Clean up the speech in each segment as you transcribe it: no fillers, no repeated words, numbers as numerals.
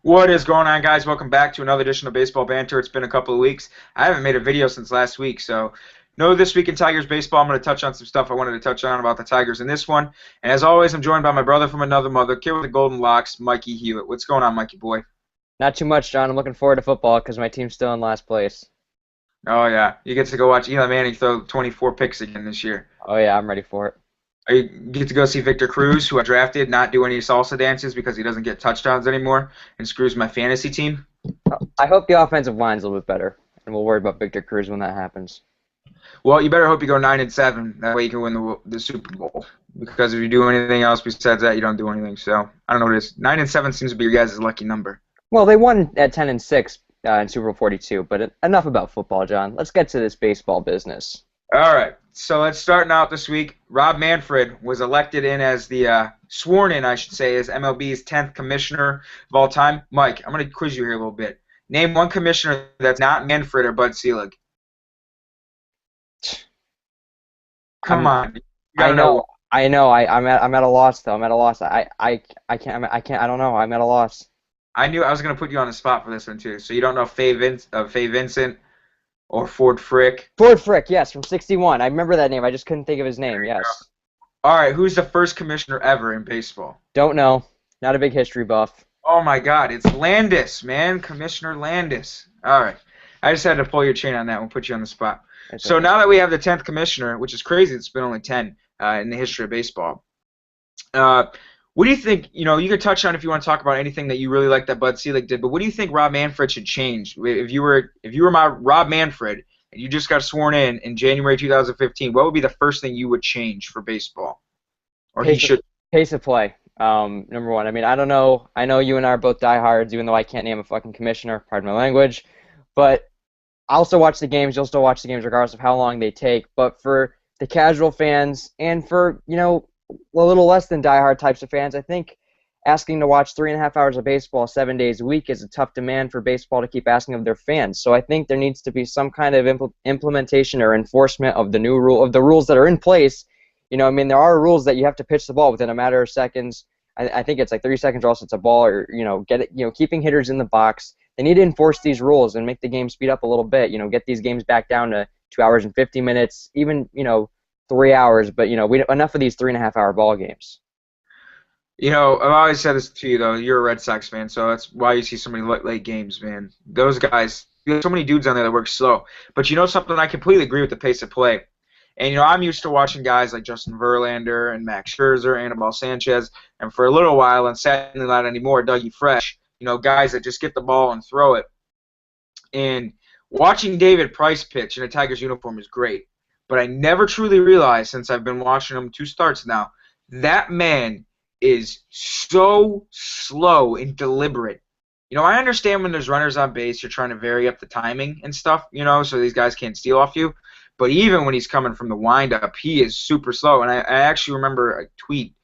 What is going on, guys? Welcome back to another edition of Baseball Banter. It's been a couple of weeks. I haven't made a video since last week, so no This Week in Tigers Baseball. I'm going to touch on some stuff I wanted to touch on about the Tigers in this one. And as always, I'm joined by my brother from another mother, kid with the golden locks, Mikey Hewitt. What's going on, Mikey boy? Not too much, John. I'm looking forward to football because my team's still in last place. Oh, yeah. You get to go watch Eli Manning throw 24 picks again this year. Oh yeah, I'm ready for it. You get to go see Victor Cruz, who I drafted, not do any salsa dances because he doesn't get touchdowns anymore and screws my fantasy team. I hope the offensive line's a little bit better, and we'll worry about Victor Cruz when that happens. Well, you better hope you go 9-7. That way you can win the Super Bowl. Because if you do anything else besides that, you don't do anything. So I don't know what it is. 9-7 seems to be your guys' lucky number. Well, they won at 10-6 in Super Bowl 42, but enough about football, John. Let's get to this baseball business. All right. So let's start out this week. Rob Manfred was elected in as the sworn in, I should say, as MLB's 10th commissioner of all time. Mike, I'm going to quiz you here a little bit. Name one commissioner that's not Manfred or Bud Selig. Come on. You I gotta know. know, I know. I'm at a loss though. I'm at a loss. I don't know. I'm at a loss. I knew I was going to put you on the spot for this one, too. So you don't know Faye Vincent or Ford Frick. Ford Frick, yes, from 61. I remember that name. I just couldn't think of his name. Yes. All right, who's the first commissioner ever in baseball? Don't know. Not a big history buff. Oh my God, it's Landis, man, Commissioner Landis. All right, I just had to pull your chain on that one, put you on the spot. It's So okay. now that we have the 10th commissioner, which is crazy, it's been only 10 in the history of baseball. Uh, what do you think? You know, you could touch on if you want to talk about anything that you really like that Bud Selig did. But what do you think Rob Manfred should change? If you were my Rob Manfred and you just got sworn in January 2015, what would be the first thing you would change for baseball? Or he Pace of, should. pace of play. Number one. I mean, I don't know. I know you and I are both diehards, even though I can't name a fucking commissioner. Pardon my language. But I'll still watch the games. You'll still watch the games regardless of how long they take. But for the casual fans and for a little less than diehard types of fans, I think asking to watch 3.5 hours of baseball 7 days a week is a tough demand for baseball to keep asking of their fans. So I think there needs to be some kind of implementation or enforcement of the new rule of the rules that are in place. I mean, there are rules that you have to pitch the ball within a matter of seconds. I think it's like 30 seconds or else it's a ball, or get it. Keeping hitters in the box. They need to enforce these rules and make the game speed up a little bit. Get these games back down to 2 hours and 50 minutes, even 3 hours. But enough of these 3.5 hour ball games. I've always said this to you though. You're a Red Sox fan, so that's why you see so many late games, man. Those guys, there's so many dudes on there that work slow. But you know something? I completely agree with the pace of play. And I'm used to watching guys like Justin Verlander and Max Scherzer, Anibal Sanchez, and for a little while, and sadly not anymore, Dougie Fresh. Guys that just get the ball and throw it. And watching David Price pitch in a Tigers uniform is great. But I never truly realized, since I've been watching him 2 starts now, that man is so slow and deliberate. I understand when there's runners on base, you're trying to vary up the timing and stuff, so these guys can't steal off you. But even when he's coming from the windup, he is super slow. And I actually remember a tweet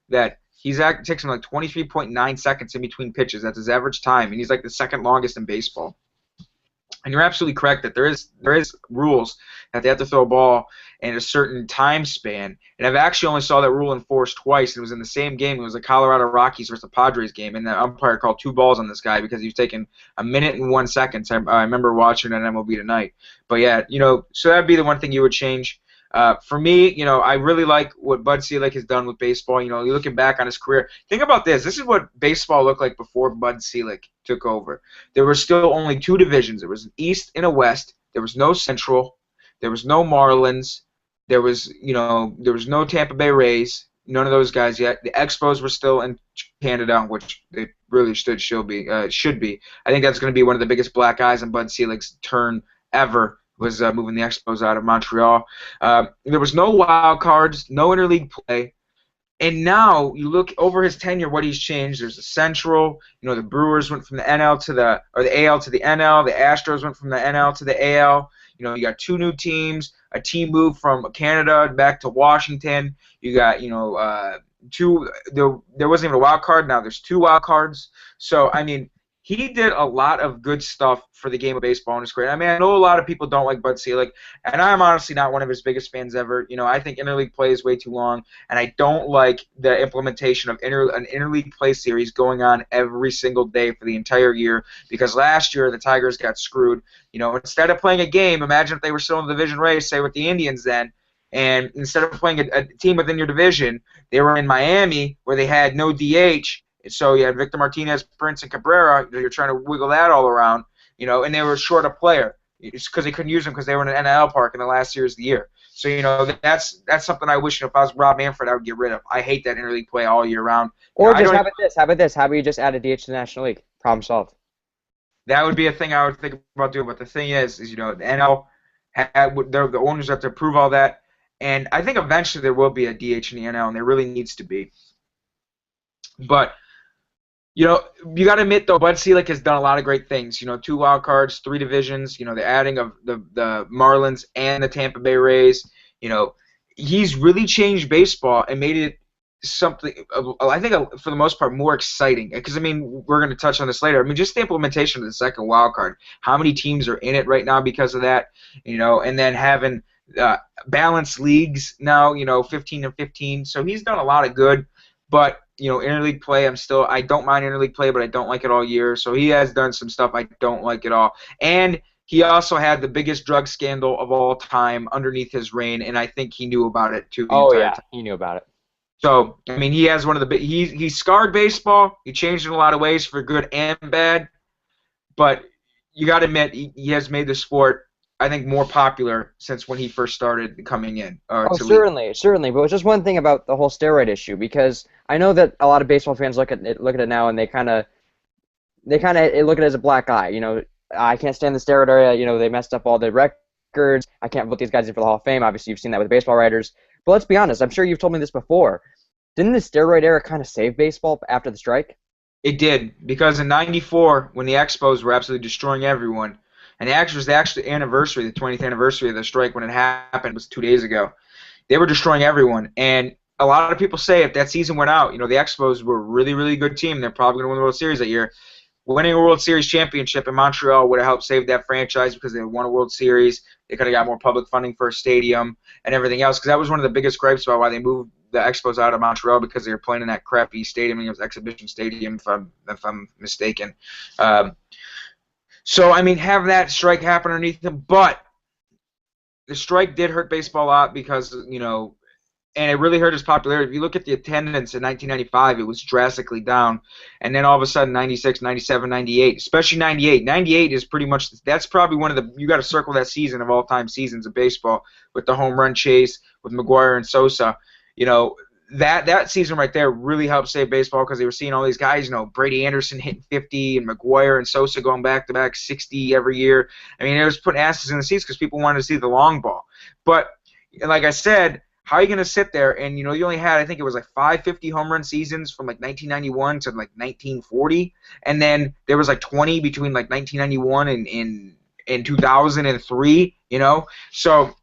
that it takes him like 23.9 seconds in between pitches. That's his average time, and he's like the second longest in baseball. And you're absolutely correct that there is rules that they have to throw a ball in a certain time span. And I've actually only saw that rule enforced twice. It was in the same game. It was the Colorado Rockies versus the Padres game, and the umpire called 2 balls on this guy because he was taking a minute and 1 second. So I remember watching it on MLB Tonight. But yeah, so that'd be the one thing you would change. For me, I really like what Bud Selig has done with baseball. You're looking back on his career. Think about this. This is what baseball looked like before Bud Selig took over. There were still only 2 divisions. There was an East and a West. There was no Central. There was no Marlins. There was no Tampa Bay Rays. None of those guys yet. The Expos were still in Canada, which they really should be. I think that's going to be one of the biggest black eyes on Bud Selig's turn ever. Was moving the Expos out of Montreal. There was no wild cards, no interleague play, and now you look over his tenure, what he's changed. There's the Central. The Brewers went from the NL to the AL to the NL. The Astros went from the NL to the AL. You got 2 new teams. A team moved from Canada back to Washington. You got 2. There wasn't even a wild card. Now there's 2 wild cards. So I mean, he did a lot of good stuff for the game of baseball in his career. I mean, I know a lot of people don't like Bud Selig, and I'm honestly not one of his biggest fans ever. I think interleague play is way too long, and I don't like the implementation of an interleague play series going on every single day for the entire year, because last year the Tigers got screwed. Instead of playing a game, imagine if they were still in the division race, say with the Indians then, and instead of playing a team within your division, they were in Miami where they had no DH. So you had Victor Martinez, Prince, and Cabrera. You're trying to wiggle that all around, and they were short a player. It's because they couldn't use them because they were in an NL park in the last series of the year. So that's something I wish if I was Rob Manfred I would get rid of. I hate that interleague play all year round. Or just how about this? How about this? How about you just add a DH to the National League? Problem solved. That would be a thing I would think about doing. But the thing is the NL the owners have to approve all that, and I think eventually there will be a DH in the NL, and there really needs to be. But you got to admit, though, Bud Selig has done a lot of great things. 2 wild cards, 3 divisions, the adding of the Marlins and the Tampa Bay Rays. He's really changed baseball and made it something, I think, for the most part, more exciting. Because, I mean, we're going to touch on this later. I mean, just the implementation of the second wild card. How many teams are in it right now because of that? And then having balanced leagues now, 15 and 15. So he's done a lot of good. But interleague play, I don't mind interleague play, but I don't like it all year. So he has done some stuff I don't like at all. And he also had the biggest drug scandal of all time underneath his reign, and I think he knew about it too. Oh yeah, he knew about it. So I mean, he has one of the he scarred baseball. He changed it in a lot of ways for good and bad. But you got to admit, he has made the sport, I think, more popular since when he first started coming in. Certainly. But it's just one thing about the whole steroid issue, because I know that a lot of baseball fans look at it now and they kind of look at it as a black eye. I can't stand the steroid era. They messed up all the records. I can't vote these guys in for the Hall of Fame. Obviously, you've seen that with baseball writers. But let's be honest. I'm sure you've told me this before. Didn't the steroid era kind of save baseball after the strike? It did, because in '94, when the Expos were absolutely destroying everyone, and it was the actual anniversary, the 20th anniversary of the strike when it happened, was 2 days ago. They were destroying everyone, and a lot of people say if that season went out, the Expos were a really, really good team. They're probably going to win the World Series that year. Winning a World Series championship in Montreal would have helped save that franchise because they won a World Series. They could have got more public funding for a stadium and everything else, because that was one of the biggest gripes about why they moved the Expos out of Montreal, because they were playing in that crappy stadium. I think it was Exhibition Stadium, if I'm mistaken. So, I mean, have that strike happen underneath them, but the strike did hurt baseball a lot because, and it really hurt its popularity. If you look at the attendance in 1995, it was drastically down. And then all of a sudden, 96, 97, 98, especially 98. 98 is pretty much, that's probably one of the, you got to circle that season of all-time seasons of baseball with the home run chase with McGuire and Sosa. That season right there really helped save baseball, because they were seeing all these guys, Brady Anderson hitting 50 and McGuire and Sosa going back-to-back 60 every year. I mean, it was putting asses in the seats because people wanted to see the long ball. But like I said, how are you going to sit there and, you only had, I think it was like 550 home run seasons from like 1991 to like 1940, and then there was like 20 between like 1991 and 2003, So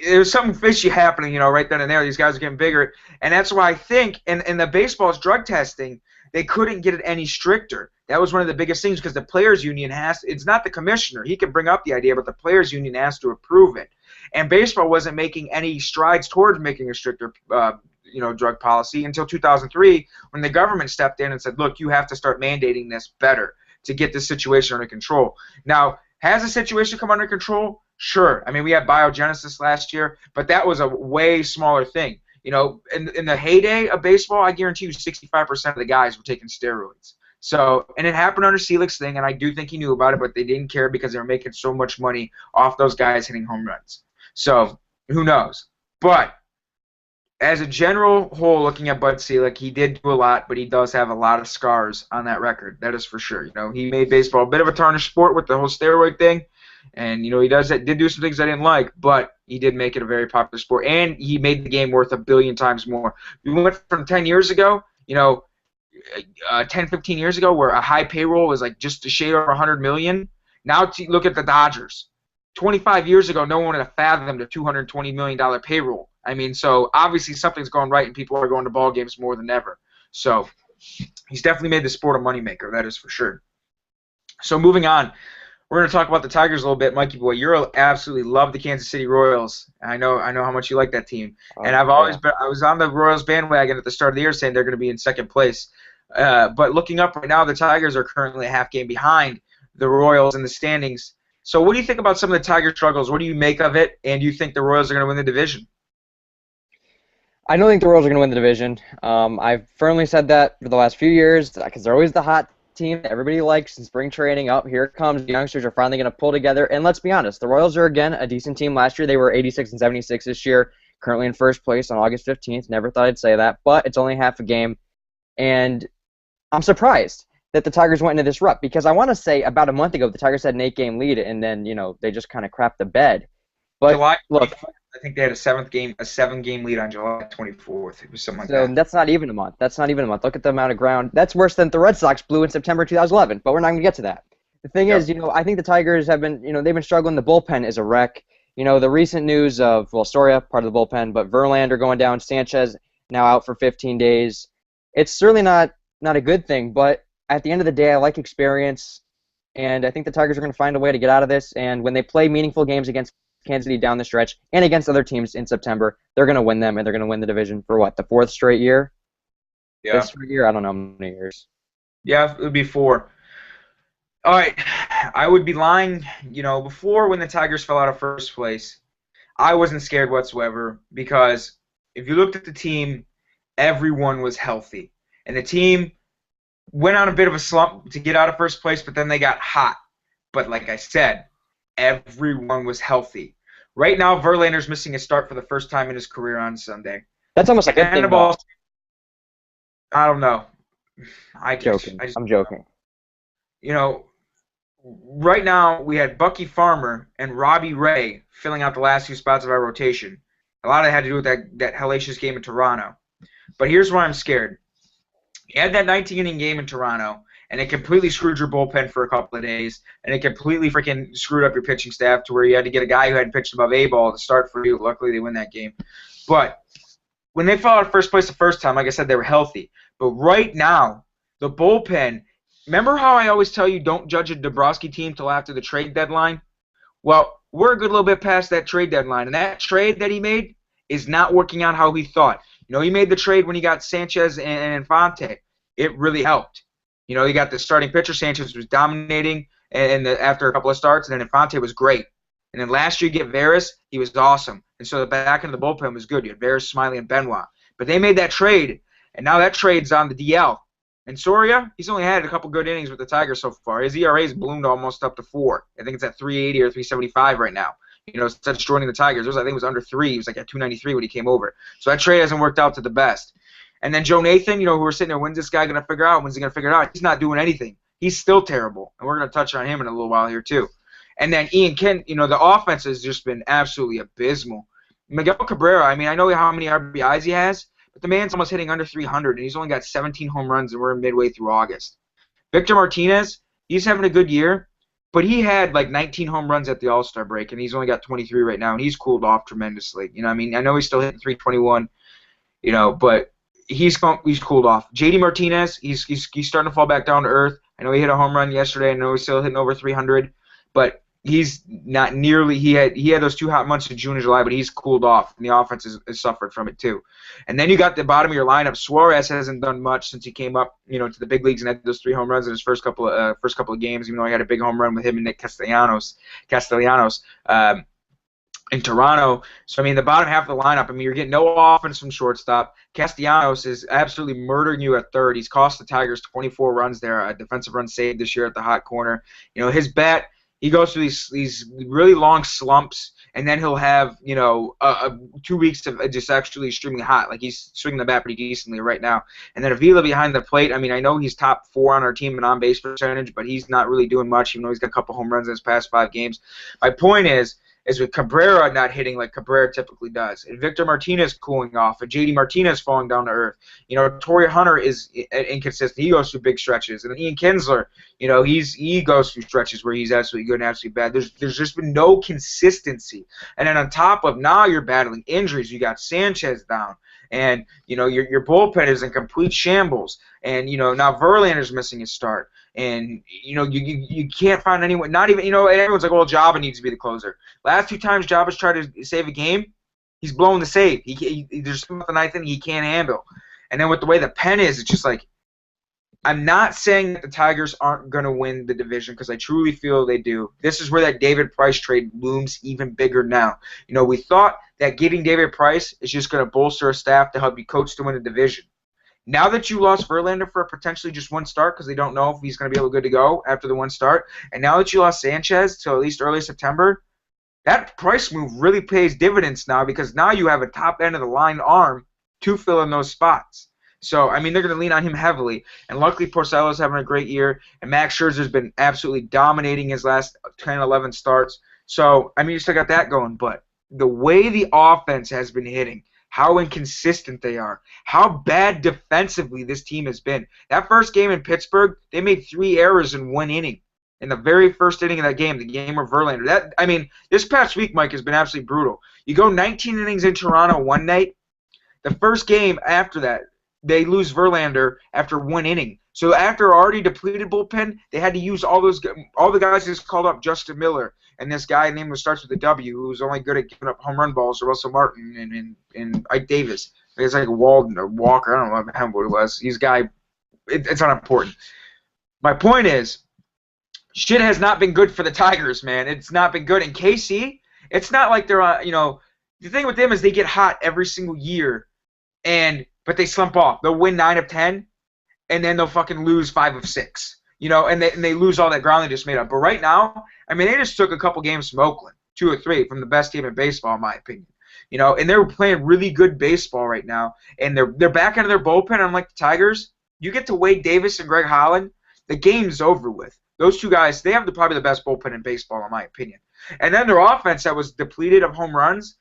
there's something fishy happening, right then and there. These guys are getting bigger, and that's why I think in the baseball's drug testing, they couldn't get it any stricter. That was one of the biggest things, because the players' union it's not the commissioner. He can bring up the idea, but the players' union has to approve it. And baseball wasn't making any strides towards making a stricter, drug policy until 2003, when the government stepped in and said, look, you have to start mandating this better to get this situation under control. Now, has the situation come under control? Sure. I mean, we had biogenesis last year, but that was a way smaller thing. In the heyday of baseball, I guarantee you 65% of the guys were taking steroids. So, and it happened under Selig's thing, and I do think he knew about it, but they didn't care because they were making so much money off those guys hitting home runs. So, who knows? But as a general whole, looking at Bud Selig, he did do a lot, but he does have a lot of scars on that record. That is for sure. He made baseball a bit of a tarnished sport with the whole steroid thing. And, he did do some things I didn't like, but he did make it a very popular sport. And he made the game worth 1 billion times more. We went from 10 years ago, 10, 15 years ago, where a high payroll was like just a shade over 100 million. Now look at the Dodgers. 25 years ago, no one would have fathomed a $220 million payroll. I mean, so obviously something's going right, and people are going to ball games more than ever. So, He's definitely made the sport a moneymaker, that is for sure. So moving on, we're going to talk about the Tigers a little bit, Mikey boy. You absolutely love the Kansas City Royals. I know how much you like that team, and Oh I've always yeah. been. I was on the Royals bandwagon at the start of the year, saying they're going to be in second place. But looking up right now, the Tigers are currently a half game behind the Royals in the standings. So, what do you think about some of the Tiger struggles? What do you make of it? And do you think the Royals are going to win the division? I don't think the Royals are going to win the division. I've firmly said that for the last few years because they're always the hot team that everybody likes in spring training. Up here it comes. The youngsters are finally going to pull together. And let's be honest, the Royals are again a decent team. Last year they were 86 and 76 this year, currently in first place on August 15th. Never thought I'd say that, but it's only half a game. And I'm surprised that the Tigers went into this rut because I want to say about a month ago the Tigers had an 8-game lead and then, they just kind of crapped the bed. But July look, 24th, I think they had a 7-game lead on July 24th. It was something like so that. that's not even a month. That's not even a month. Look at the amount of ground. That's worse than the Red Sox blew in September 2011. But we're not going to get to that. The thing Yep. is, I think the Tigers have been, they've been struggling. The bullpen is a wreck. The recent news of, well, Soria, part of the bullpen, but Verlander going down, Sanchez now out for 15 days. It's certainly not a good thing. But at the end of the day, I like experience, and I think the Tigers are going to find a way to get out of this. And when they play meaningful games against Kansas City down the stretch and against other teams in September, they're going to win them, and they're going to win the division for what, the fourth straight year? Yeah. Fifth straight year? I don't know how many years. Yeah, it would be 4. All right, I would be lying. Before when the Tigers fell out of first place, I wasn't scared whatsoever because if you looked at the team, everyone was healthy. And the team went on a bit of a slump to get out of first place, but then they got hot. But like I said, everyone was healthy. Right now, Verlander's missing a start for the first time in his career on Sunday. That's almost a good And thing, the though. ball, I don't know. Joking. I just I'm joking. you know, right now we had Bucky Farmer and Robbie Ray filling out the last 2 spots of our rotation. A lot of it had to do with that hellacious game in Toronto. But here's why I'm scared. You had that 19-inning game in Toronto, and it completely screwed your bullpen for a couple of days, and it completely freaking screwed up your pitching staff to where you had to get a guy who hadn't pitched above A-ball to start for you. Luckily, they win that game. But when they fell out of first place the first time, like I said, they were healthy. But right now, the bullpen, remember how I always tell you don't judge a Dabrowski team till after the trade deadline? Well, we're a good little bit past that trade deadline, and that trade that he made is not working out how he thought. He made the trade when he got Sanchez and Infante. It really helped. He got the starting pitcher. Sanchez was dominating after a couple of starts, and then Infante was great. And then last year you get Varys, he was awesome. And so the back end of the bullpen was good. You had Varys, Smiley, and Benoit. But they made that trade, and now that trade's on the DL. And Soria, he's only had a couple good innings with the Tigers so far. His ERA's ballooned almost up to 4. I think it's at 380 or 375 right now. Instead of joining the Tigers, I think it was under 3. He was like at 293 when he came over. So that trade hasn't worked out to the best. And then Joe Nathan, who we're sitting there, when's this guy going to figure out? When's he going to figure it out? He's not doing anything. He's still terrible. And we're going to touch on him in a little while here too. And then Ian Kent, the offense has just been absolutely abysmal. Miguel Cabrera, I know how many RBIs he has, but the man's almost hitting under 300, and he's only got 17 home runs, and we're midway through August. Victor Martinez, he's having a good year, but he had like 19 home runs at the All-Star break, and he's only got 23 right now, and he's cooled off tremendously. I know he's still hitting 321, but he's cooled off. JD Martinez, he's starting to fall back down to earth. I know he hit a home run yesterday. I know he's still hitting over 300, but he's not nearly. He had those 2 hot months in June and July, but he's cooled off, and the offense has suffered from it too. And then you got the bottom of your lineup. Suarez hasn't done much since he came up, to the big leagues and had those 3 home runs in his first couple of games. Even though he had a big home run with him and Nick Castellanos. In Toronto. So, the bottom half of the lineup, you're getting no offense from shortstop. Castellanos is absolutely murdering you at third. He's cost the Tigers 24 runs there, a defensive run saved this year at the hot corner. His bat, he goes through these really long slumps, and then he'll have, 2 weeks of just actually extremely hot. Like, he's swinging the bat pretty decently right now. And then Avila behind the plate, I know he's top 4 on our team in on-base percentage, but he's not really doing much, even though he's got a couple home runs in his past 5 games. My point is with Cabrera not hitting like Cabrera typically does, and Victor Martinez cooling off, and JD Martinez falling down to earth. Torrey Hunter is inconsistent. He goes through big stretches. And then Ian Kinsler, he goes through stretches where he's absolutely good and absolutely bad. There's just been no consistency. And then on top of now you're battling injuries. You got Sanchez down. and your bullpen is in complete shambles, and now Verlander's missing his start, and you can't find anyone. Not even and everyone's like, well, Jabba needs to be the closer. Last 2 times Jabba's tried to save a game, he's blowing the save. There's something I think he can't handle, and then with the way the pen is, it's just like. I'm not saying that the Tigers aren't going to win the division because I truly feel they do. This is where that David Price trade looms even bigger now. We thought that getting David Price is just going to bolster a staff to help you coach to win the division. Now that you lost Verlander for potentially just one start because they don't know if he's going to be able good to go after the one start, and now that you lost Sanchez till at least early September, that Price move really pays dividends now because now you have a top end of the line arm to fill in those spots. So, I mean, they're going to lean on him heavily. And luckily, Porcello's having a great year. And Max Scherzer's been absolutely dominating his last 10, 11 starts. So, I mean, you still got that going. But the way the offense has been hitting, how inconsistent they are, how bad defensively this team has been. That first game in Pittsburgh, they made 3 errors in 1 inning. In the very first inning of that game, the game of Verlander. This past week, Mike, has been absolutely brutal. You go 19 innings in Toronto one night. The first game after that, they lose Verlander after 1 inning. So after already depleted bullpen, they had to use all the guys just called up, Justin Miller, and this guy named starts with a W, who was only good at giving up home run balls, or Russell Martin and Ike Davis. It's like Walden or Walker. I don't know what it was. He's a guy. It's not important. My point is, shit has not been good for the Tigers, man. It's not been good. And KC, it's not like they're the thing with them is they get hot every single year, but they slump off. They'll win 9 of 10, and then they'll fucking lose 5 of 6. And they lose all that ground they just made up. But right now, I mean, they just took a couple games from Oakland, 2 or 3, from the best team in baseball, in my opinion. And they're playing really good baseball right now. And they're back into their bullpen. Unlike the Tigers, you get to Wade Davis and Greg Holland, the game's over with. Those 2 guys, they have probably the best bullpen in baseball, in my opinion. And then their offense that was depleted of home runs.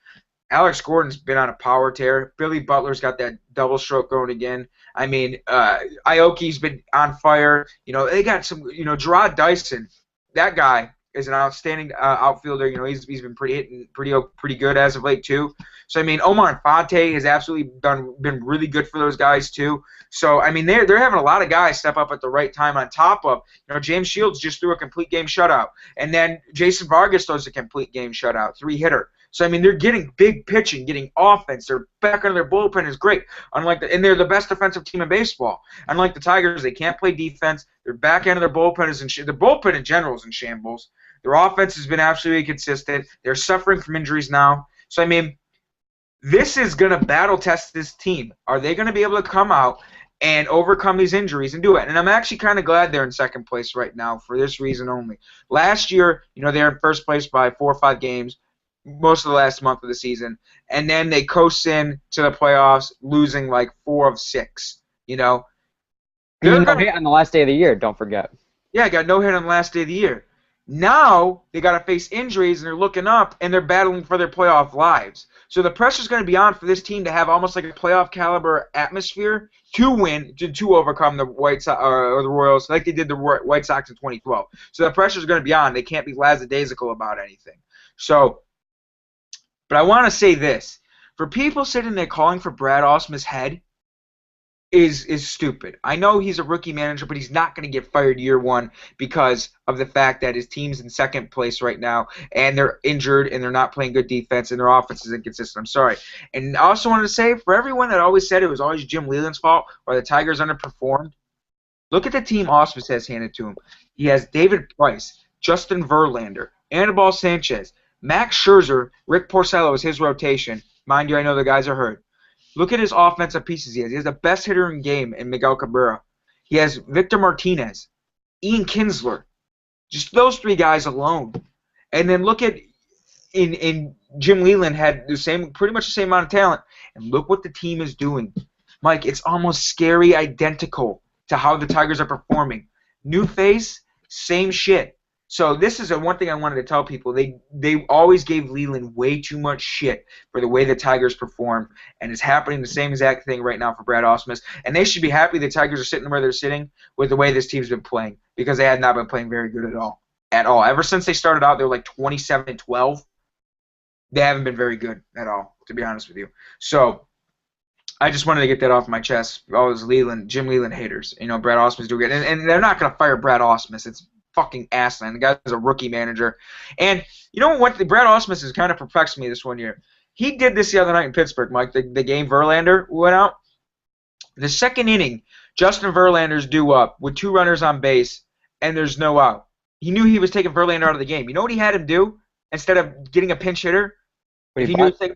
Alex Gordon's been on a power tear. Billy Butler's got that double stroke going again. I mean, Aoki's been on fire. They got some. Gerard Dyson, that guy is an outstanding outfielder. He's been pretty good as of late too. So I mean, Omar Infante has absolutely been really good for those guys too. So I mean, they're having a lot of guys step up at the right time. On top of James Shields just threw a complete game shutout, and then Jason Vargas throws a complete game shutout, 3-hitter. So, I mean, they're getting big pitching, getting offense. They're back on their bullpen is great. And they're the best defensive team in baseball. Unlike the Tigers, they can't play defense. Their back end of their bullpen is their bullpen in general is in shambles. Their offense has been absolutely consistent. They're suffering from injuries now. So, I mean, this is going to battle test this team. Are they going to be able to come out and overcome these injuries and do it? And I'm actually kind of glad they're in second place right now for this reason only. Last year, they're in first place by 4 or 5 games. Most of the last month of the season, and then they coast in to the playoffs, losing like 4 of 6. No hit on the last day of the year. Don't forget. Yeah, got no hit on the last day of the year. Now they got to face injuries, and they're looking up, and they're battling for their playoff lives. So the pressure's going to be on for this team to have almost like a playoff caliber atmosphere to win, to overcome the White Sox or the Royals, like they did the White Sox in 2012. So the pressure's going to be on. They can't be lackadaisical about anything. So. But I want to say this. For people sitting there calling for Brad Ausmus's head is stupid. I know he's a rookie manager, but he's not going to get fired year 1 because of the fact that his team's in second place right now, and they're injured, and they're not playing good defense, and their offense is inconsistent. I'm sorry. And I also wanted to say, for everyone that always said it was always Jim Leyland's fault or the Tigers underperformed, look at the team Ausmus has handed to him. He has David Price, Justin Verlander, Anibal Sanchez, Max Scherzer, Rick Porcello is his rotation. Mind you, I know the guys are hurt. Look at his offensive pieces he has. He has the best hitter in the game in Miguel Cabrera. He has Victor Martinez, Ian Kinsler. Just those 3 guys alone. And then look at in Jim Leyland had pretty much the same amount of talent. And look what the team is doing. Mike, it's almost scary identical to how the Tigers are performing. New face, same shit. So this is one thing I wanted to tell people. They always gave Leyland way too much shit for the way the Tigers perform, and it's happening the same exact thing right now for Brad Ausmus. And they should be happy the Tigers are sitting where they're sitting with the way this team's been playing, because they had not been playing very good at all. At all. Ever since they started out, they were like 27-12. They haven't been very good at all, to be honest with you. So I just wanted to get that off my chest. All those Jim Leland haters. Brad Ausmus's doing it, and they're not gonna fire Brad Ausmus. It's fucking asinine. The guy's a rookie manager, and you know what? Brad Ausmus has kind of perplexed me this one year. He did this the other night in Pittsburgh, Mike. The game Verlander went out. The second inning, Justin Verlander's due up with 2 runners on base, and there's no out. He knew he was taking Verlander out of the game. You know what he had him do instead of getting a pinch hitter? What If do he you knew he bunt? was taking,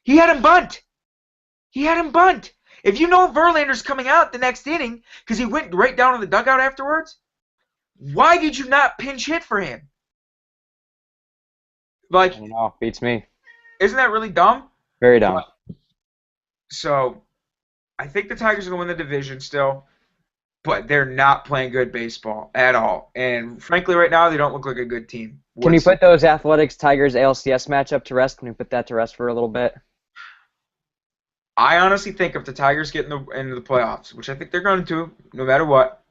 he had him bunt. He had him bunt. If you know Verlander's coming out the next inning because he went right down to the dugout afterwards, why did you not pinch hit for him? I Like, don't know. Beats me. isn't that really dumb? Very dumb. So, I think the Tigers are going to win the division still, but they're not playing good baseball at all. And frankly, right now, they don't look like a good team. Can you put those Athletics Tigers ALCS matchup to rest? Can we put that to rest for a little bit? I honestly think if the Tigers get into the playoffs, which I think they're going to, no matter what,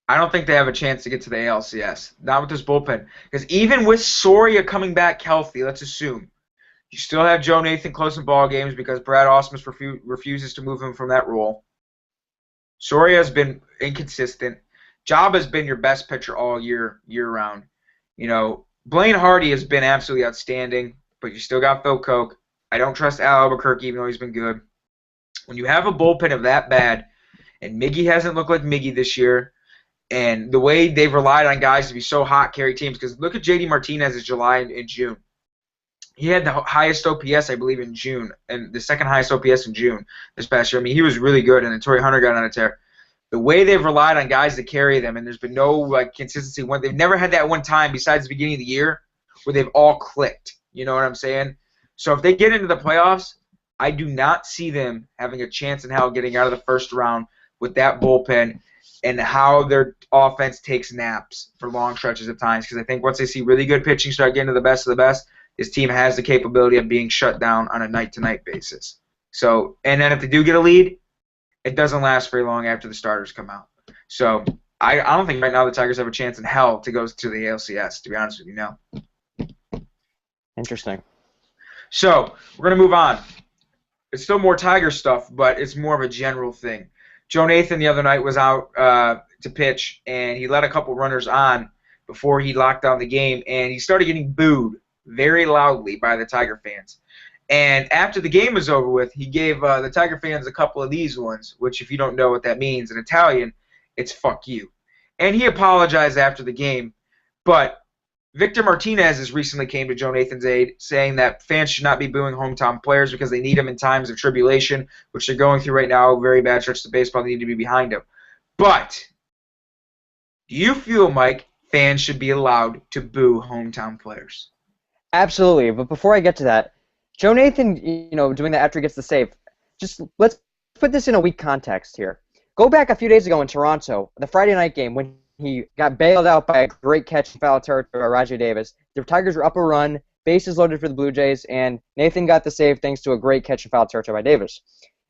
I don't think they have a chance to get to the ALCS. Not with this bullpen. Because even with Soria coming back healthy, let's assume, you still have Joe Nathan closing ball games because Brad Ausmus refuses to move him from that role. Soria has been inconsistent. Job has been your best pitcher all year round. Blaine Hardy has been absolutely outstanding, but you still got Phil Koch. I don't trust Al Albuquerque, even though he's been good. When you have a bullpen of that bad, and Miggy hasn't looked like Miggy this year, and the way they've relied on guys to be so hot, carry teams, because look at J.D. Martinez's July and June. He had the highest OPS, I believe, in June, and the second highest OPS in June this past year. I mean, he was really good, and then Torrey Hunter got on a tear. The way they've relied on guys to carry them, and there's been no consistency. They've never had that one time besides the beginning of the year where they've all clicked. You know what I'm saying? So if they get into the playoffs, I do not see them having a chance in hell getting out of the first round with that bullpen and how their offense takes naps for long stretches of times. Because I think once they see really good pitching start getting to the best of the best, this team has the capability of being shut down on a night-to-night basis. So, and then if they do get a lead, it doesn't last very long after the starters come out. So I don't think right now the Tigers have a chance in hell to go to the ALCS, to be honest with you now. Interesting. So we're going to move on. It's still more Tiger stuff, but it's more of a general thing. Joe Nathan the other night was out to pitch, and he let a couple runners on before he locked down the game, and he started getting booed very loudly by the Tiger fans. And after the game was over with, he gave the Tiger fans a couple of these ones, which if you don't know what that means in Italian, it's fuck you. And he apologized after the game, but Victor Martinez has recently came to Joe Nathan's aid, saying that fans should not be booing hometown players because they need them in times of tribulation, which they're going through right now. Very bad stretches of baseball. They need to be behind them. But do you feel, Mike, fans should be allowed to boo hometown players? Absolutely. But before I get to that, Joe Nathan, doing that after he gets the save, just let's put this in a weak context here. Go back a few days ago in Toronto, the Friday night game, when he got bailed out by a great catch in foul territory by Rajai Davis. The Tigers were up a run, bases loaded for the Blue Jays, and Nathan got the save thanks to a great catch in foul territory by Davis.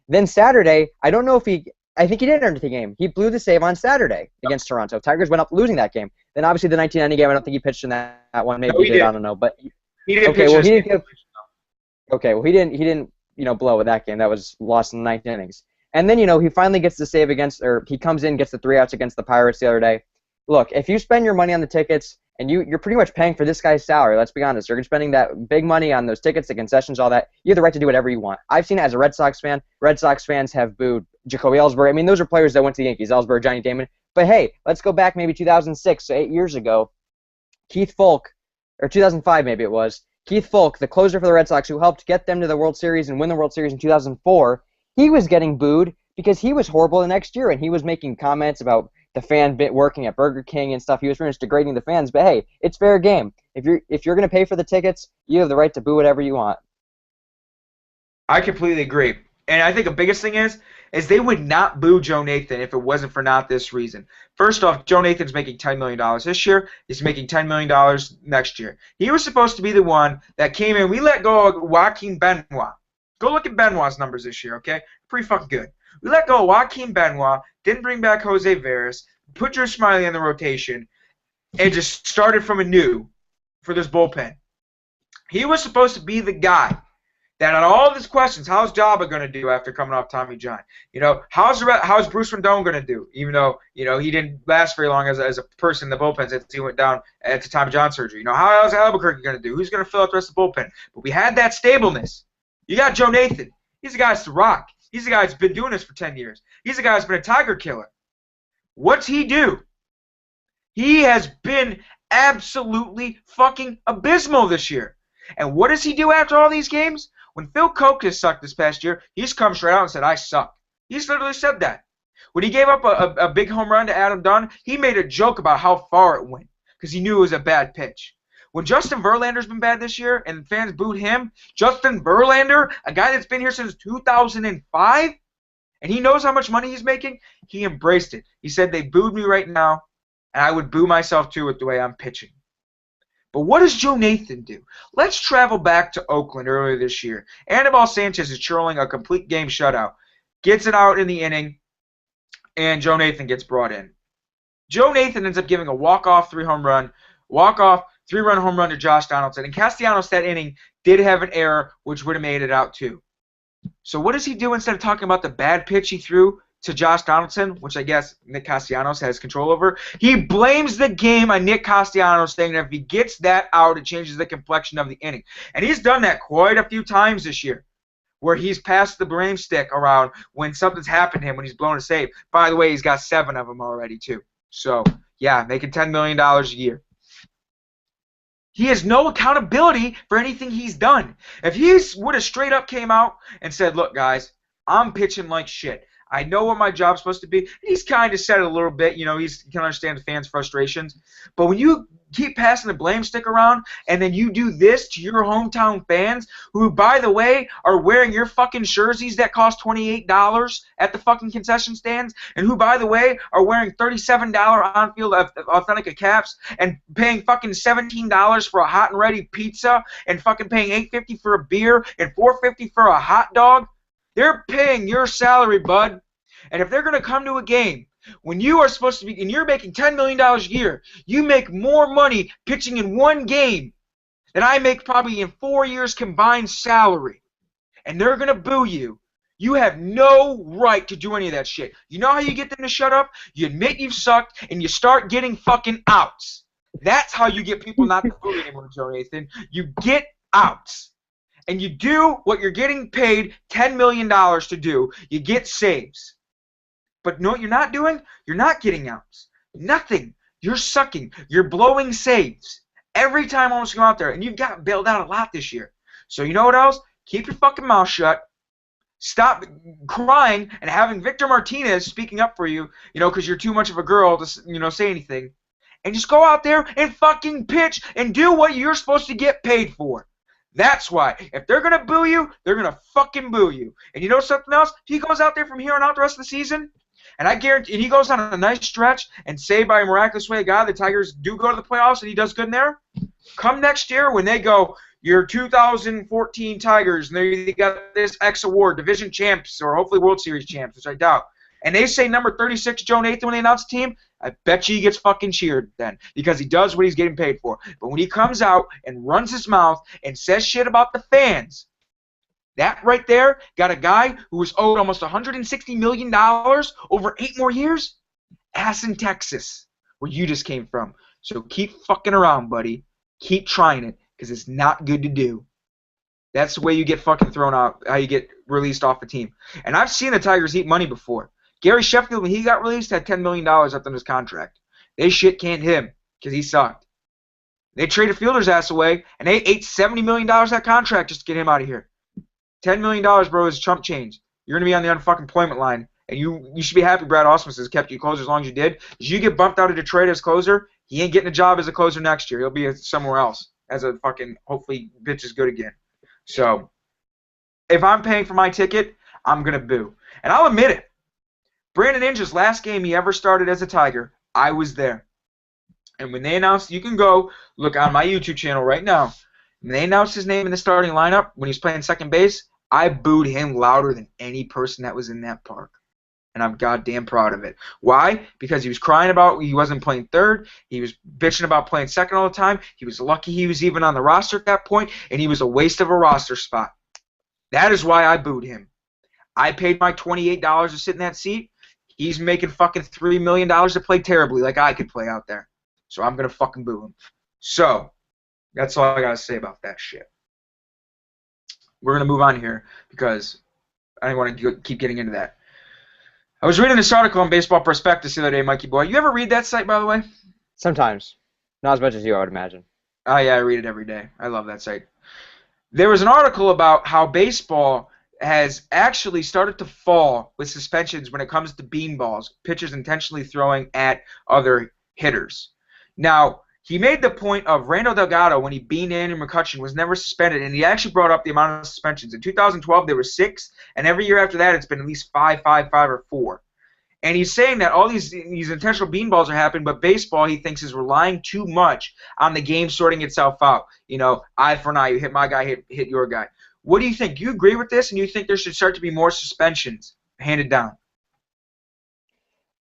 Then Saturday, I think he did enter the game. He blew the save on Saturday against Toronto. Tigers went up losing that game. Then obviously the 1990 game, I don't think he pitched in that one. Maybe he did. I don't know. But he didn't okay, pitch well this he game. didn't. Okay, well he didn't blow with that game. That was lost in the ninth innings. And then he finally gets the save he comes in, gets the 3 outs against the Pirates the other day. Look, if you spend your money on the tickets and you're pretty much paying for this guy's salary, let's be honest, you're spending that big money on those tickets, the concessions, all that, you have the right to do whatever you want. I've seen it as a Red Sox fan. Red Sox fans have booed Jacoby Ellsbury. I mean, those are players that went to the Yankees, Ellsbury, Johnny Damon. But hey, let's go back maybe 2006, so 8 years ago, Keith Folk, or 2005 maybe it was, Keith Folk, the closer for the Red Sox, who helped get them to the World Series and win the World Series in 2004, he was getting booed because he was horrible the next year, and he was making comments about the fan bit working at Burger King and stuff. He was pretty much degrading the fans. But hey, it's fair game. If you're going to pay for the tickets, you have the right to boo whatever you want. I completely agree. And I think the biggest thing is they would not boo Joe Nathan if it wasn't for not this reason. First off, Joe Nathan's making $10 million this year. He's making $10 million next year. He was supposed to be the one that came in. We let go of Joaquin Benoit. Go look at Benoit's numbers this year, okay? Pretty fucking good. We let go of Joaquin Benoit, didn't bring back Jose Veras, put Drew Smiley in the rotation, and just started from anew for this bullpen. He was supposed to be the guy that on all of his questions, how's Jabba going to do after coming off Tommy John? How's Bruce Rendon going to do? Even though he didn't last very long as a person in the bullpen since he went down at the Tommy John surgery. How's Albuquerque going to do? Who's going to fill out the rest of the bullpen? But we had that stableness. You got Joe Nathan. He's the guy that's the rock. He's the guy that's been doing this for 10 years. He's the guy that's been a Tiger killer. What's he do? He has been absolutely fucking abysmal this year. And what does he do after all these games? When Phil Koch has sucked this past year, he's come straight out and said, I suck. He's literally said that. When he gave up a big home run to Adam Dunn, he made a joke about how far it went because he knew it was a bad pitch. When Justin Verlander's been bad this year and fans booed him, Justin Verlander, a guy that's been here since 2005, and he knows how much money he's making, he embraced it. He said, they booed me right now, and I would boo myself too with the way I'm pitching. But what does Joe Nathan do? Let's travel back to Oakland earlier this year. Anibal Sanchez is trolling a complete game shutout. Gets it out in the inning, and Joe Nathan gets brought in. Joe Nathan ends up giving a walk-off three-run home run to Josh Donaldson. And Castellanos that inning did have an error, which would have made it out too. So what does he do instead of talking about the bad pitch he threw to Josh Donaldson, which I guess Nick Castellanos has control over? He blames the game on Nick Castellanos, saying that if he gets that out, it changes the complexion of the inning. And he's done that quite a few times this year, where he's passed the blame stick around when something's happened to him, when he's blown a save. By the way, he's got 7 of them already too. So, yeah, making $10 million a year. He has no accountability for anything he's done. If he would have straight up came out and said, look, guys, I'm pitching like shit. I know what my job's supposed to be. He's kind of said it a little bit. He can understand the fans' frustrations. But when you keep passing the blame stick around and then you do this to your hometown fans, who, by the way, are wearing your fucking jerseys that cost $28 at the fucking concession stands, and who, by the way, are wearing $37 on-field Authentica caps and paying fucking $17 for a hot and ready pizza and fucking paying $8.50 for a beer and $4.50 for a hot dog, they're paying your salary, bud. And if they're going to come to a game when you are supposed to be, and you're making $10 million a year, you make more money pitching in one game than I make probably in 4 years combined salary, and they're going to boo you, you have no right to do any of that shit. You know how you get them to shut up? You admit you've sucked, and you start getting fucking outs. That's how you get people not to boo anymore, Joe Nathan. You get outs. And you do what you're getting paid $10 million to do. You get saves. But know what you're not doing? You're not getting outs. Nothing. You're sucking. You're blowing saves. Every time almost you go out there. And you've got bailed out a lot this year. So you know what else? Keep your fucking mouth shut. Stop crying and having Victor Martinez speaking up for you, because you're too much of a girl to, say anything. And just go out there and fucking pitch and do what you're supposed to get paid for. That's why. If they're going to boo you, they're going to fucking boo you. And you know something else? If he goes out there from here on out the rest of the season, and I guarantee, and he goes on a nice stretch, and say by a miraculous way, God, the Tigers do go to the playoffs, and he does good in there, come next year when they go, your 2014 Tigers, and they got this X award, division champs, or hopefully World Series champs, which I doubt, and they say number 36 Joe Nathan when they announce the team, I bet you he gets fucking cheered then, because he does what he's getting paid for. But when he comes out and runs his mouth and says shit about the fans, that right there got a guy who was owed almost $160 million over 8 more years, ass in Texas, where you just came from. So keep fucking around, buddy. Keep trying it, because it's not good to do. That's the way you get fucking thrown out, how you get released off the team. And I've seen the Tigers eat money before. Gary Sheffield, when he got released, had $10 million left on his contract. They shit canned him because he sucked. They traded Fielder's ass away, and they ate $70 million that contract just to get him out of here. $10 million, bro, is chump change. You're going to be on the unfucking employment line, and you should be happy Brad Ausmus has kept you closer as long as you did. If you get bumped out of Detroit as closer, he ain't getting a job as a closer next year. He'll be somewhere else as a fucking, hopefully, bitch is good again. So, if I'm paying for my ticket, I'm going to boo. And I'll admit it. Brandon Inge's last game he ever started as a Tiger, I was there. And when they announced, you can go look on my YouTube channel right now. When they announced his name in the starting lineup, when he was playing second base, I booed him louder than any person that was in that park. And I'm goddamn proud of it. Why? Because he was crying about he wasn't playing third. He was bitching about playing second all the time. He was lucky he was even on the roster at that point, and he was a waste of a roster spot. That is why I booed him. I paid my $28 to sit in that seat. He's making fucking $3 million to play terribly like I could play out there. So I'm going to fucking boo him. So that's all I got to say about that shit. We're going to move on here because I didn't want to keep getting into that. I was reading this article on Baseball Prospectus the other day, Mikey Boy. You ever read that site, by the way? Sometimes. Not as much as you, I would imagine. Oh, yeah, I read it every day. I love that site. There was an article about how baseball has actually started to fall with suspensions when it comes to beanballs, pitchers intentionally throwing at other hitters. Now, he made the point of Randall Delgado when he beaned Andrew McCutchen was never suspended, and he actually brought up the amount of suspensions. In 2012, there were 6, and every year after that, it's been at least 5, 5, 5, or 4. And he's saying that all these intentional beanballs are happening, but baseball, he thinks, is relying too much on the game sorting itself out. You know, eye for an eye, you hit my guy, hit your guy. What do you think? Do you agree with this, and do you think there should start to be more suspensions handed down?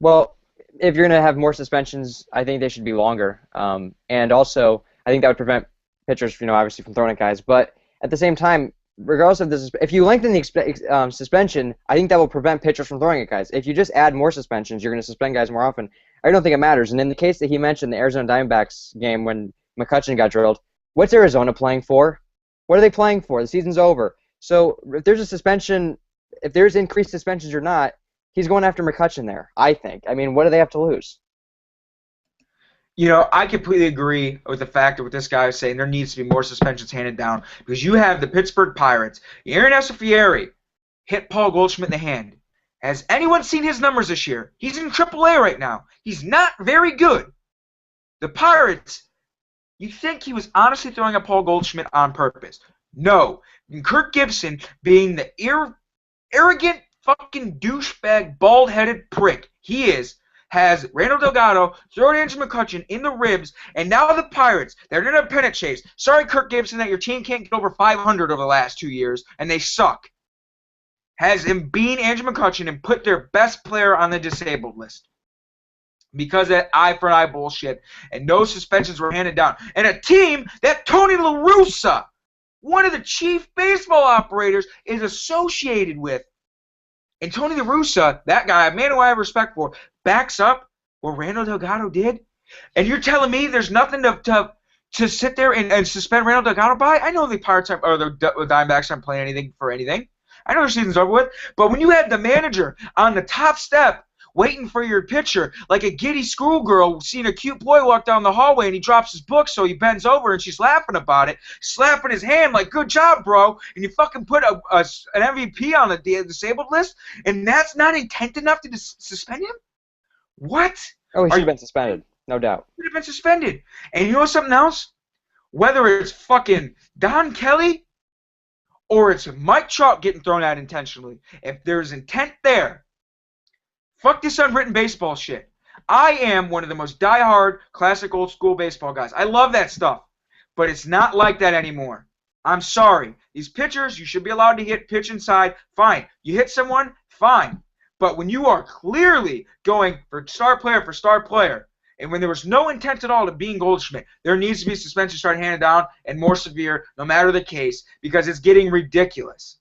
Well, if you're going to have more suspensions, I think they should be longer. And also, I think that would prevent pitchers, obviously from throwing at guys. But at the same time, regardless of this, if you lengthen the suspension, I think that will prevent pitchers from throwing at guys. If you just add more suspensions, you're going to suspend guys more often. I don't think it matters. And in the case that he mentioned, the Arizona Diamondbacks game when McCutchen got drilled, what's Arizona playing for? What are they playing for? The season's over. So if there's a suspension, if there's increased suspensions or not, he's going after McCutchen there, I think. I mean, what do they have to lose? You know, I completely agree with the fact that what this guy is saying, there needs to be more suspensions handed down because you have the Pittsburgh Pirates. Aaron Escofieri hit Paul Goldschmidt in the hand. Has anyone seen his numbers this year? He's in AAA right now. He's not very good. The Pirates, you think he was honestly throwing at Paul Goldschmidt on purpose? No. And Kirk Gibson, being the arrogant fucking douchebag, bald-headed prick he is, has Randall Delgado throw at Andrew McCutchen in the ribs, and now the Pirates, they're in a pennant chase. Sorry, Kirk Gibson, that your team can't get over 500 over the last 2 years, and they suck. Has him bean Andrew McCutchen and put their best player on the disabled list. Because of that eye for an eye bullshit, and no suspensions were handed down. And a team that Tony La Russa, one of the chief baseball operators, is associated with. And Tony La Russa, that guy, a man who I have respect for, backs up what Randall Delgado did. And you're telling me there's nothing to sit there and suspend Randall Delgado by? I know the Pirates or the Diamondbacks aren't playing anything for anything. I know their season's over with. But when you have the manager on the top step waiting for your pitcher, like a giddy schoolgirl seeing a cute boy walk down the hallway and he drops his book, so he bends over and she's laughing about it, slapping his hand like, good job, bro, and you fucking put an MVP on the disabled list, and that's not intent enough to suspend him? What? Oh, he should have been suspended, no doubt. He should have been suspended. And you know something else? Whether it's fucking Don Kelly or it's Mike Trout getting thrown out intentionally, if there's intent there, fuck this unwritten baseball shit. I am one of the most diehard, classic old school baseball guys. I love that stuff. But it's not like that anymore. I'm sorry. These pitchers, you should be allowed to pitch inside. Fine. You hit someone? Fine. But when you are clearly going for star player, and when there was no intent at all to being Goldschmidt, there needs to be suspension started handed down and more severe, no matter the case, because it's getting ridiculous.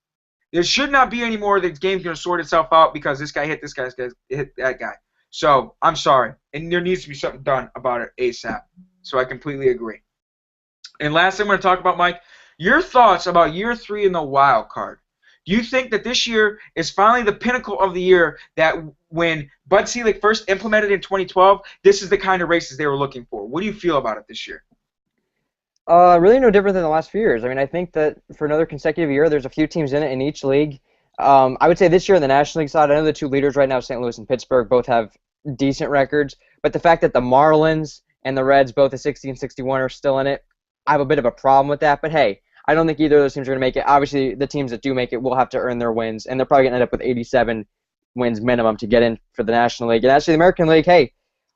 There should not be any more. The game's going to sort itself out because this guy hit this guy, hit that guy. So, I'm sorry. And there needs to be something done about it ASAP. So I completely agree. And last thing I'm going to talk about, Mike, your thoughts about year 3 in the wild card. Do you think that this year is finally the pinnacle of the year that when Bud Selig first implemented in 2012, this is the kind of races they were looking for? What do you feel about it this year? Really no different than the last few years. I mean, I think that for another consecutive year, there's a few teams in it in each league. I would say this year in the National League side, I know the two leaders right now, St. Louis and Pittsburgh, both have decent records. But the fact that the Marlins and the Reds, both at 60 and 61, are still in it, I have a bit of a problem with that. But hey, I don't think either of those teams are going to make it. Obviously, the teams that do make it will have to earn their wins, and they're probably going to end up with 87 wins minimum to get in for the National League. And actually, the American League, hey,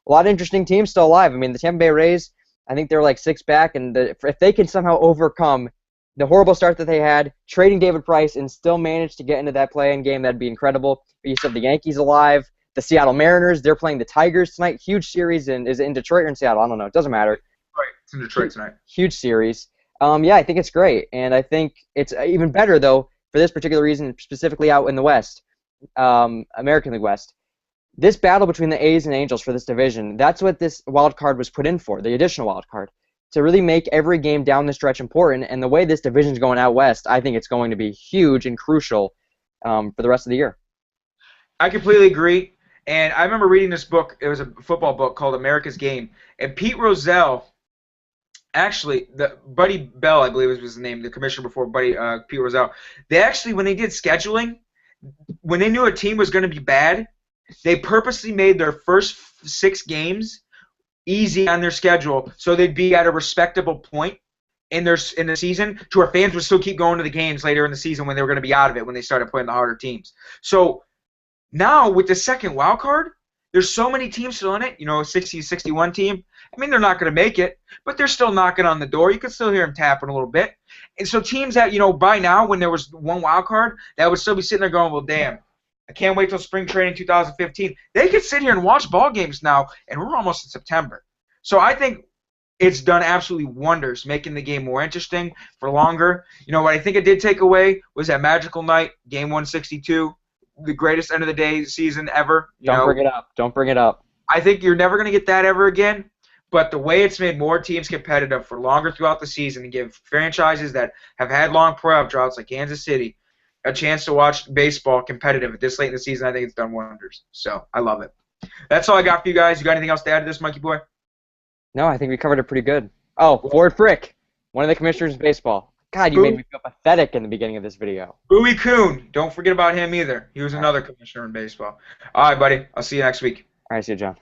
a lot of interesting teams still alive. I mean, the Tampa Bay Rays, I think they're like 6 back, and if they can somehow overcome the horrible start that they had, trading David Price, and still manage to get into that play-in game, that'd be incredible. But you said the Yankees alive, the Seattle Mariners, they're playing the Tigers tonight. Huge series, and is it in Detroit or in Seattle? I don't know. It doesn't matter. Right, it's in Detroit tonight. Huge series. Yeah, I think it's great, and I think it's even better, though, for this particular reason, specifically out in the West, American League West. This battle between the A's and Angels for this division, that's what this wild card was put in for, the additional wild card, to really make every game down the stretch important. And the way this division's going out West, I think it's going to be huge and crucial for the rest of the year. I completely agree. And I remember reading this book. It was a football book called America's Game. And Pete Rozelle, actually, the Buddy Bell, I believe was his name, the commissioner before Pete Rozelle. They actually, when they did scheduling, when they knew a team was going to be bad, they purposely made their first 6 games easy on their schedule so they'd be at a respectable point in the season to where fans would still keep going to the games later in the season when they were going to be out of it when they started playing the harder teams. So now with the second wild card, there's so many teams still in it, a 60-61 team. I mean, they're not going to make it, but they're still knocking on the door. You can still hear them tapping a little bit. And so teams that, by now when there was one wild card, that would still be sitting there going, well, damn, I can't wait till spring training 2015. They could sit here and watch ball games now, and we're almost in September. So I think it's done absolutely wonders, making the game more interesting for longer. What I think it did take away was that magical night, game 162, the greatest end of the day season ever. Don't bring it up. Don't bring it up. I think you're never going to get that ever again. But the way it's made more teams competitive for longer throughout the season and give franchises that have had long playoff droughts like Kansas City a chance to watch baseball competitive at this late in the season, I think it's done wonders. So I love it. That's all I got for you guys. You got anything else to add to this, Monkey Boy? No, I think we covered it pretty good. Oh, Ford Frick, one of the commissioners of baseball. God, you made me feel pathetic in the beginning of this video. Bowie Kuhn. Don't forget about him either. He was another commissioner in baseball. All right, buddy. I'll see you next week. All right, see you, John.